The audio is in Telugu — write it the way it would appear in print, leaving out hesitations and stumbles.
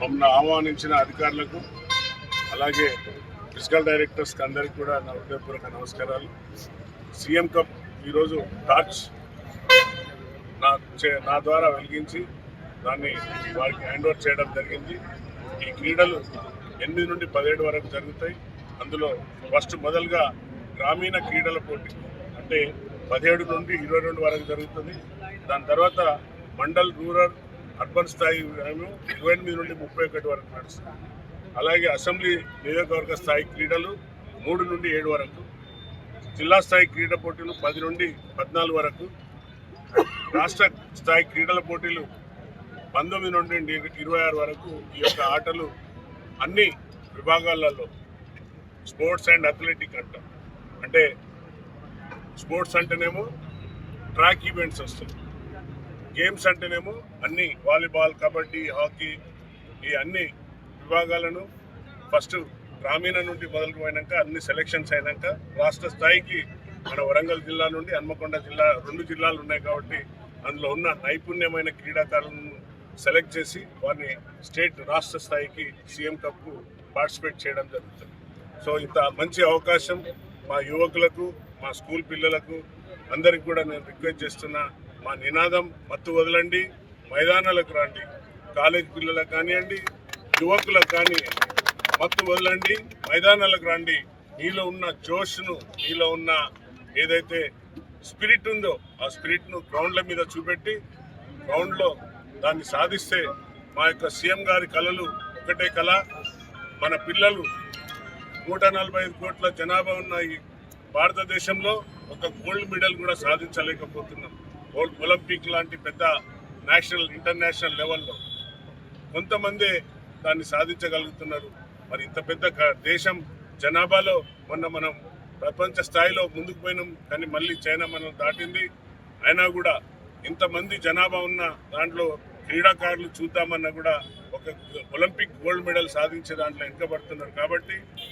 మమ్మల్ని ఆహ్వానించిన అధికారులకు అలాగే ఫిజికల్ డైరెక్టర్స్కి అందరికీ కూడా నా హృదయపూర్వక నమస్కారాలు. సీఎం కప్ ఈరోజు టార్చ్ నా ద్వారా వెలిగించి దాన్ని వారికి హ్యాండ్ ఓవర్ చేయడం జరిగింది. ఈ క్రీడలు 8 నుండి 17 వరకు జరుగుతాయి. అందులో ఫస్ట్ మొదలుగా గ్రామీణ క్రీడల పోటీ అంటే 17 నుండి 22 వరకు జరుగుతుంది. దాని తర్వాత మండల్, రూరల్, అర్బన్ స్థాయి 28 నుండి 31 వరకు నడుస్తుంది. అలాగే అసెంబ్లీ నియోజకవర్గ స్థాయి క్రీడలు 3 నుండి 7 వరకు, జిల్లా స్థాయి క్రీడా పోటీలు 10 నుండి 14 వరకు, రాష్ట్ర స్థాయి క్రీడల పోటీలు 19 నుండి 26 వరకు. ఈ యొక్క ఆటలు అన్ని విభాగాలలో స్పోర్ట్స్ అండ్ అథ్లెటిక్ అంటాం. అంటే స్పోర్ట్స్ అంటేనేమో ట్రాక్ ఈవెంట్స్ వస్తాయి, గేమ్స్ అంటేనేమో అన్ని వాలీబాల్, కబడ్డీ, హాకీ, ఈ అన్ని విభాగాలను ఫస్ట్ గ్రామీణ నుండి మొదలుపోయినాక అన్ని సెలెక్షన్స్ అయినాక రాష్ట్ర స్థాయికి మన వరంగల్ జిల్లా నుండి హన్మకొండ జిల్లా 2 జిల్లాలు ఉన్నాయి కాబట్టి అందులో ఉన్న నైపుణ్యమైన క్రీడాకారులను సెలెక్ట్ చేసి వారిని స్టేట్ రాష్ట్ర స్థాయికి సీఎం కప్కు పార్టిసిపేట్ చేయడం జరుగుతుంది. సో ఇంత మంచి అవకాశం మా యువకులకు, మా స్కూల్ పిల్లలకు అందరికి కూడా నేను రిక్వెస్ట్ చేస్తున్నా. మా నినాదం మత్తు వదలండి, మైదానాలకు రండి. కాలేజ్ పిల్లలకు కానివ్వండి, యువకులకు కానీ మత్తు వదలండి, మైదానాలకు రండి. నీలో ఉన్న జోష్ను, నీలో ఉన్న ఏదైతే స్పిరిట్ ఉందో ఆ స్పిరిట్ను గ్రౌండ్ల మీద చూపెట్టి గ్రౌండ్లో దాన్ని సాధిస్తే మా యొక్క సీఎం గారి కళలు ఒకటే కళ. మన పిల్లలు 145 కోట్ల జనాభా ఉన్న ఈ భారతదేశంలో ఒక గోల్డ్ మెడల్ కూడా సాధించలేకపోతున్నాం. ఒలింపిక్ లాంటి పెద్ద నేషనల్, ఇంటర్నేషనల్ లెవెల్లో కొంతమందే దాన్ని సాధించగలుగుతున్నారు. మరి ఇంత పెద్ద దేశం జనాభాలో మొన్న మనం ప్రపంచ స్థాయిలో ముందుకు పోయినాం, కానీ మళ్ళీ చైనా మనం దాటింది. అయినా కూడా ఇంతమంది జనాభా ఉన్న దాంట్లో క్రీడాకారులు చూద్దామన్నా కూడా ఒక ఒలింపిక్ గోల్డ్ మెడల్ సాధించే దాంట్లో వెనుకబడుతున్నారు. కాబట్టి